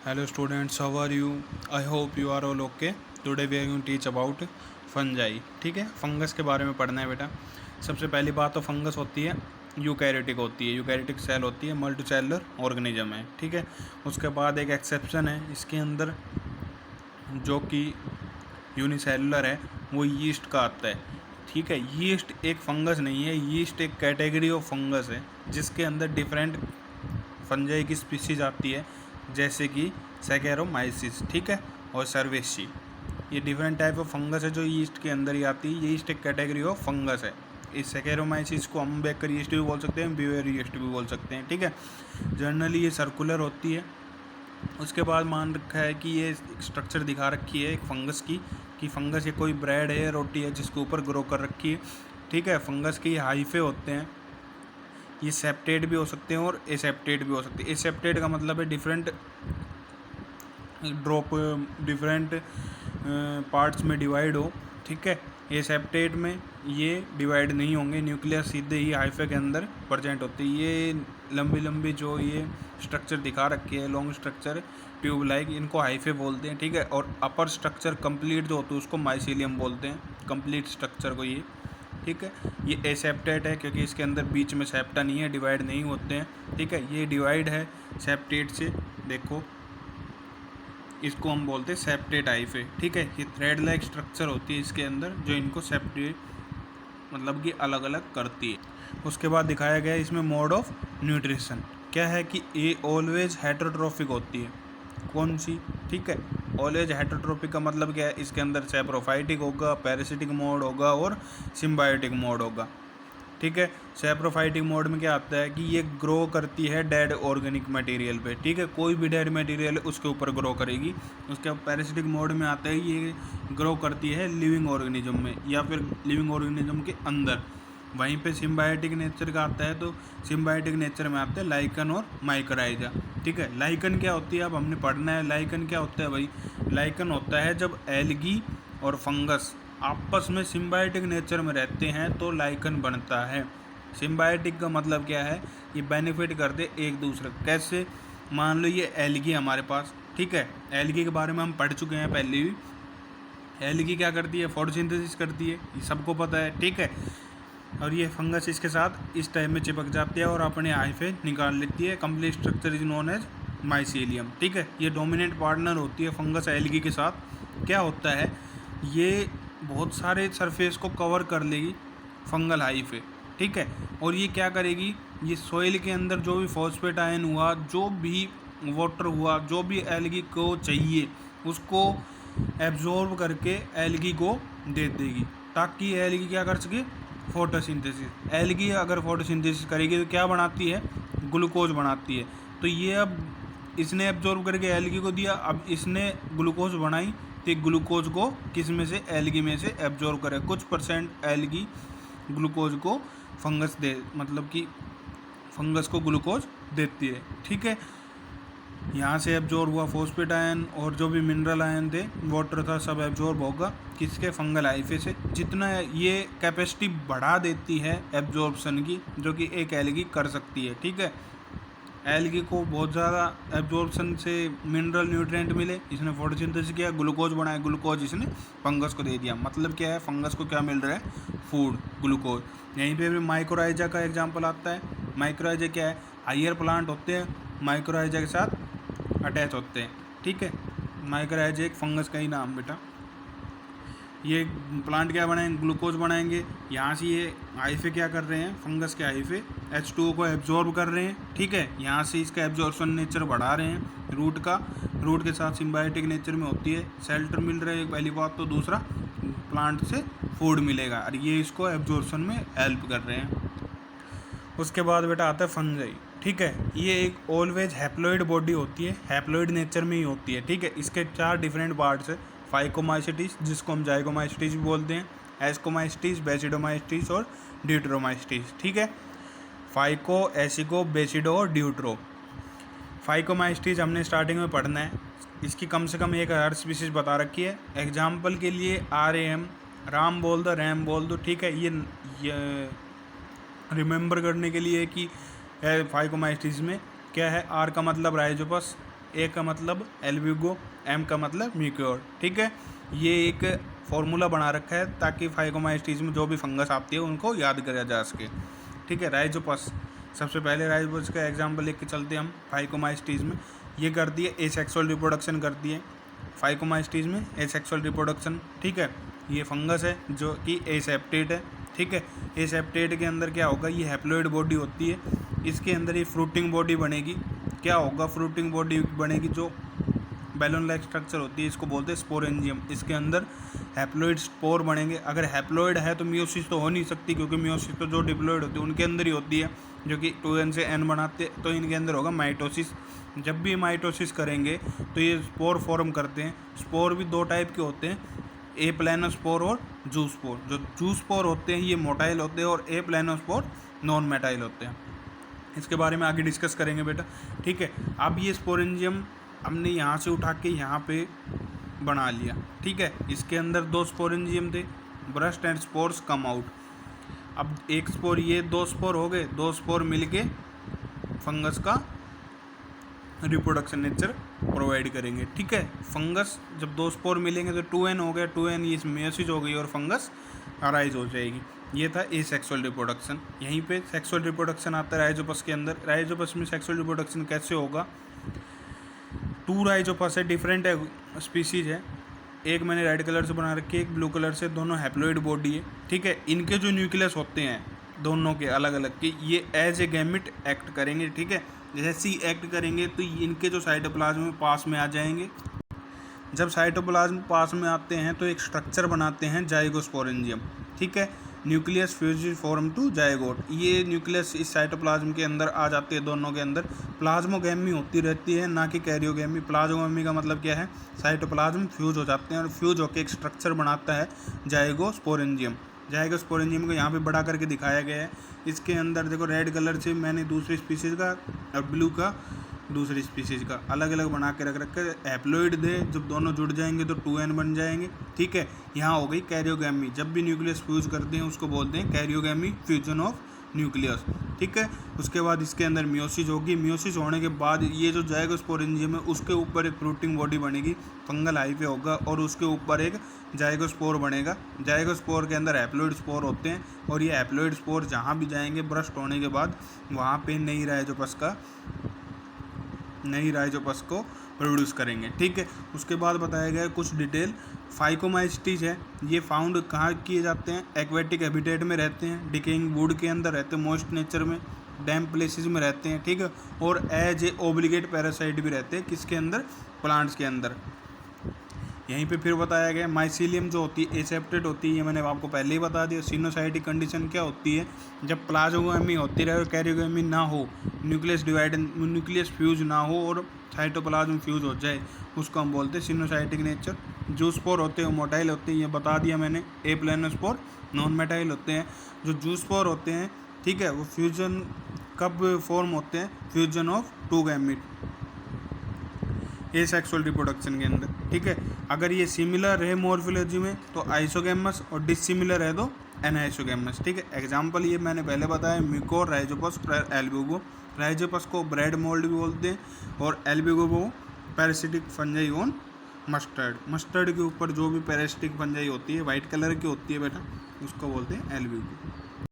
Hello students, how are you? I hope you are all okay. Today we are going to teach about fungi. ठीक है, fungus के बारे में पढ़ना है बेटा. सबसे पहली बात तो फंगस होती है यूकैरियोटिक होती है, यूकैरियोटिक सेल होती है, मल्टीसेलुलर ऑर्गेनिज्म है. ठीक है, उसके बाद एक एक्सेप्शन है इसके अंदर जो कि यूनिसेलुलर है, वो यीस्ट का आता है. ठीक है, यीस्ट एक फंगस नहीं है, यीस्ट एक कैटेगरी ऑफ फंगस है जिसके अंदर डिफरेंट फंजाई की स्पीसीज आती है, जैसे कि सैकेरोमाइसिस. ठीक है, और सर्वेसी. ये डिफरेंट टाइप ऑफ फंगस है जो ईस्ट के अंदर ही आती है. ये ईस्ट एक कैटेगरी ऑफ फंगस है. इस सैकेरोमाइसिस को हम बेकर ईस्ट भी बोल सकते हैं, बिवेर ईस्ट भी बोल सकते हैं. ठीक है, जनरली ये सर्कुलर होती है. उसके बाद मान रखा है कि ये स्ट्रक्चर दिखा रखी है एक फंगस की, कि फंगस ये कोई ब्रेड है, रोटी है जिसके ऊपर ग्रो कर रखी है. ठीक है, फंगस के ये हाइफे होते हैं. ये सेप्टेट भी हो सकते हैं और एसेप्टेट भी हो सकते हैं. एसेप्टेट का मतलब है डिफरेंट ड्रॉप, डिफरेंट पार्ट्स में डिवाइड हो. ठीक है, एसेप्टेट में ये डिवाइड नहीं होंगे, न्यूक्लियस सीधे ही हाइफे के अंदर प्रेजेंट होती है. ये लंबी लंबी जो ये स्ट्रक्चर दिखा रखी है, लॉन्ग स्ट्रक्चर ट्यूब लाइक, इनको हाइफे बोलते हैं. ठीक है, और अपर स्ट्रक्चर कंप्लीट जो होती है उसको माइसीलियम बोलते हैं, कंप्लीट स्ट्रक्चर को ये. ठीक है, ये एसेप्टेट है क्योंकि इसके अंदर बीच में सेप्टा नहीं है, डिवाइड नहीं होते हैं. ठीक है, ये डिवाइड है सेप्टेट से. देखो, इसको हम बोलते हैं सेप्टेट हाइफे. ठीक है, ये थ्रेड लाइक स्ट्रक्चर होती है इसके अंदर जो इनको सेप्टेट मतलब कि अलग अलग करती है. उसके बाद दिखाया गया है इसमें मोड ऑफ न्यूट्रिशन क्या है कि ये ऑलवेज हेटेरोट्रोफिक होती है. कौन सी? ठीक है, ऑलवेज हेटेरोट्रोफिक का मतलब क्या है, इसके अंदर सैप्रोफाइटिक होगा, पैरासिटिक मोड होगा और सिम्बायोटिक मोड होगा. ठीक है, सैप्रोफाइटिक मोड में क्या आता है कि ये ग्रो करती है डेड ऑर्गेनिक मटेरियल पे. ठीक है, कोई भी डेड मटेरियल है उसके ऊपर ग्रो करेगी. उसके बाद पैरासिटिक मोड में आता है ये ग्रो करती है लिविंग ऑर्गेनिज्म में या फिर लिविंग ऑर्गेनिज्म के अंदर. वहीं पे सिम्बायोटिक नेचर का आता है तो सिम्बायोटिक नेचर में आते हैं लाइकन और माइक्रोराइजा. ठीक है, लाइकन क्या होती है अब हमने पढ़ना है. लाइकन क्या होता है भाई? लाइकन होता है जब एल्गी और फंगस आपस में सिम्बायोटिक नेचर में रहते हैं तो लाइकन बनता है. सिम्बायोटिक का मतलब क्या है? ये बेनिफिट करते एक दूसरे. कैसे? मान लो ये एल्गी हमारे पास. ठीक है, एल्गी के बारे में हम पढ़ चुके हैं पहले भी. एल्गी क्या करती है? फोटोसिंथेसिस करती है, ये सबको पता है. ठीक है, और ये फंगस इसके साथ इस टाइप में चिपक जाती है और अपने हाइफे निकाल लेती है. Complete structure is known as mycelium. ठीक है, ये डोमिनेंट पार्टनर होती है फंगस एल्गी के साथ. क्या होता है, ये बहुत सारे सरफेस को कवर कर लेगी फंगल हाइफे. ठीक है, और ये क्या करेगी, ये सॉइल के अंदर जो भी फॉस्फेट आयन हुआ, जो भी वाटर हुआ, जो भी एल्गी को चाहिए उसको एब्जॉर्ब करके एल्गी को दे देगी ताकि एल्गी क्या कर सके? फोटोसिंथेसिस. एल्गी अगर फोटोसिंथेसिस करेगी तो क्या बनाती है? ग्लूकोज बनाती है. तो ये अब इसने एब्जॉर्ब करके एल्गी को दिया, अब इसने ग्लूकोज बनाई तो ग्लूकोज को किस में से? एल्गी में से एब्जॉर्ब करे. कुछ परसेंट एल्गी ग्लूकोज को फंगस दे, मतलब कि फंगस को ग्लूकोज देती है. ठीक है, यहाँ से एब्जॉर्ब हुआ फॉस्फेट आयन और जो भी मिनरल आयन थे, वाटर था, सब एब्जॉर्ब होगा किसके? फंगल हाइफे से. जितना ये कैपेसिटी बढ़ा देती है एब्जॉर्बसन की जो कि एक एल्गी कर सकती है. ठीक है, एल्गी को बहुत ज़्यादा एब्जॉर्बसन से मिनरल न्यूट्रिएंट मिले, इसने फोटोसिंथेसिस किया, ग्लूकोज बनाया, ग्लूकोज इसने फंगस को दे दिया. मतलब क्या है? फंगस को क्या मिल रहा है? Food, glucose. यहीं पे भी माइक्रोराइजा का एग्जांपल आता है. माइक्रोराइजा क्या है? हायर प्लांट होते हैं, माइक्रोराइजा के साथ अटैच होते हैं. ठीक है, माइक्रोराइजा एक फंगस का ही नाम बेटा. ये प्लांट क्या बनाएंगे? ग्लूकोज बनाएंगे. यहाँ से ये हाइफे क्या कर रहे हैं? फंगस के हाइफे H2O को एब्जॉर्ब कर रहे हैं. ठीक है, यहाँ से इसका एब्जॉर्प्शन नेचर बढ़ा रहे हैं. रूट का, रूट के साथ सिम्बायोटिक नेचर में होती है, शेल्टर मिल रहा है पहली बात, तो दूसरा प्लांट से फूड मिलेगा और ये इसको एब्जॉर्प्शन में हेल्प कर रहे हैं. उसके बाद बेटा आता है फंजाई. ठीक है, ये एक ऑलवेज हैप्लॉइड बॉडी होती है, हैप्लॉइड नेचर में ही होती है. ठीक है, इसके 4 डिफरेंट पार्ट्स है. फाइकोमाइसिटिस जिसको हम जाइगोमाइसिटिस भी बोलते हैं, एस्कोमाइसिटिस, बेसिडोमाइसिटिस और ड्यूटरोमाइसिटिस. ठीक है, फाइको, एसिको, बेसिडो और ड्यूट्रो. फाइकोमाइसिटिस हमने स्टार्टिंग में पढ़ना है. इसकी कम से कम एक हर स्पीसीज बता रखी है. एग्जाम्पल के लिए RAM, राम बोल दो, रैम बोल दो. ठीक है, ये रिमेंबर करने के लिए कि फाइकोमाइसिटिस में क्या है? आर का मतलब राइजोपस, ए का मतलब एल्ब्यूगो, एम का मतलब म्यूकोर, ठीक है। ये एक फॉर्मूला बना रखा है ताकि फाइकोमाइस्टीज में जो भी फंगस आती है उनको याद करा जा सके, ठीक है। राइजोपस, सबसे पहले राइजोपस का एग्जाम्पल लेके चलते हैं हम फाइकोमाइस्टीज में। ये करती है एसेक्सुअल रिप्रोडक्शन करती है फाइकोमाइस्टीज में, एसेक्सुअल रिप्रोडक्शन, ठीक है। ये फंगस है जो कि एसेप्टेट है, ठीक है। एसेप्टेट के अंदर क्या होगा, ये हैप्लॉइड बॉडी होती है, इसके अंदर ये फ्रूटिंग बॉडी बनेगी। क्या होगा, फ्रूटिंग बॉडी बनेगी जो बैलून लाइक स्ट्रक्चर होती है, इसको बोलते हैं स्पोरेंजियम। इसके अंदर हैप्लॉइड स्पोर बनेंगे। अगर हैप्लॉइड है तो मियोसिस तो हो नहीं सकती, क्योंकि मियोसिस तो जो डिप्लॉइड होती है उनके अंदर ही होती है, जो कि 2n से n बनाते, तो इनके अंदर होगा माइटोसिस। जब भी माइटोसिस करेंगे तो ये स्पोर फॉर्म करते हैं। स्पोर भी दो टाइप के होते हैं, ए प्लानोस्पोर और जूस्पोर। जो जूस्पोर होते हैं ये मोटाइल होते हैं और ए प्लानोस्पोर नॉन मेटाइल होते हैं। इसके बारे में आगे डिस्कस करेंगे बेटा, ठीक है। अब ये स्पोरेंजियम हमने यहाँ से उठा के यहाँ पे बना लिया, ठीक है। इसके अंदर 2 स्पोरेंजियम थे, burst and spores come out. अब एक स्पोर, ये 2 स्पोर हो गए, 2 स्पोर मिलके फंगस का रिप्रोडक्शन नेचर प्रोवाइड करेंगे, ठीक है। फंगस जब 2 स्पोर मिलेंगे तो 2n हो गया, 2n ये मेयोसिस हो गई और फंगस अराइज हो जाएगी। ये था एसेक्सुअल रिप्रोडक्शन। यहीं पे सेक्सुअल रिप्रोडक्शन आता है राइजोपस के अंदर। राइजोपस में सेक्सुअल रिप्रोडक्शन कैसे होगा, 2 राइजोपस है, डिफरेंट है स्पीसीज है। एक मैंने रेड कलर से बना रखी है, एक ब्लू कलर से, दोनों हैप्लॉइड बॉडी है, ठीक है। इनके जो न्यूक्लियस होते हैं दोनों के अलग अलग के, ये एज ए गैमेट एक्ट करेंगे, ठीक है। जैसे सी एक्ट करेंगे तो इनके जो साइटोप्लाज्म पास में आ जाएंगे। जब साइटोप्लाज्म पास में आते हैं तो एक स्ट्रक्चर बनाते हैं जाइगोस्पोरेंजियम, ठीक है। Nucleus fuse form to zygote. ये न्यूक्लियस इस साइटोप्लाज्म के अंदर आ जाते हैं, दोनों के अंदर प्लाज्मोगैमी होती रहती है, ना कि कैरियोगैमी। प्लाज्मोगैमी का मतलब क्या है, साइटोप्लाज्म फ्यूज हो जाते हैं और फ्यूज होकर एक स्ट्रक्चर बनाता है जाइगोस्पोरेंजियम। जाइगोस्पोरेंजियम को यहाँ पे बड़ा करके दिखाया गया है। इसके अंदर देखो रेड कलर से मैंने दूसरी स्पीसीज का और ब्लू का दूसरी स्पीसीज का अलग अलग बना के रख रखे। हैप्लॉइड दे, जब दोनों जुड़ जाएंगे तो 2n बन जाएंगे, ठीक है। यहाँ हो गई कैरियोगैमी। जब भी न्यूक्लियस फ्यूज करते हैं उसको बोलते हैं कैरियोगैमी, फ्यूजन ऑफ न्यूक्लियस, ठीक है। उसके बाद इसके अंदर मियोसिस होगी। मियोसिस होने के बाद ये जो जाइगोस्पोरेंजियम है उसके ऊपर एक फ्रूटिंग बॉडी बनेगी, फंगल हाइफे होगा और उसके ऊपर एक जाइगोस्पोर बनेगा। जाइगोस्पोर के अंदर हैप्लॉइड स्पोर होते हैं और ये हैप्लॉइड स्पोर जहाँ भी जाएंगे ब्रस्ट होने के बाद वहाँ पे नई राइजोपस को प्रोड्यूस करेंगे, ठीक है। उसके बाद बताया गया कुछ डिटेल। फाइकोमाइस्टीज है, ये फाउंड कहाँ किए जाते हैं, एक्वेटिक हैबिटेट में रहते हैं, डिकेइंग वुड के अंदर रहते हैं, मॉइस्ट नेचर में, डैम्प प्लेसेस में रहते हैं, ठीक है। और एज ए ओब्लिगेट पैरासाइट भी रहते हैं, किसके अंदर, प्लांट्स के अंदर। यहीं पे फिर बताया गया माइसीलियम जो होती है एसेप्टेड होती है, ये मैंने आपको पहले ही बता दिया। सिनोसाइटिक कंडीशन क्या होती है, जब प्लाज्मोगैमी होती रहे और कैरियोगैमी ना हो, न्यूक्लियस फ्यूज ना हो और साइटोप्लाज्म फ्यूज हो जाए, उसको हम बोलते हैं सिनोसाइटिक नेचर। जूस्पोर होते हैं वो मोटाइल होते हैं, ये बता दिया मैंने। ए प्लानोस्पोर नॉन मेटाइल होते हैं। जो जूस्पोर होते हैं, ठीक है, वो फ्यूजन कब फॉर्म होते हैं, fusion of 2 gamete asexual reproduction के अंदर, ठीक है। अगर ये सिमिलर है मॉर्फोलॉजी में तो आइसोगैमस और डिसिमिलर है तो एनाइसोगैमस, ठीक है। एग्जांपल ये मैंने पहले बताया, म्यूकोर, राइजोपस, एल्ब्यूगो। राइजोपस को ब्रेड मोल्ड भी बोलते हैं और एल्ब्यूगो को parasitic fungi on mustard. Mustard के ऊपर जो भी पैरासिटिक फंजाई होती है वाइट कलर की होती है बेटा, उसको बोलते हैं एल्ब्यूगो।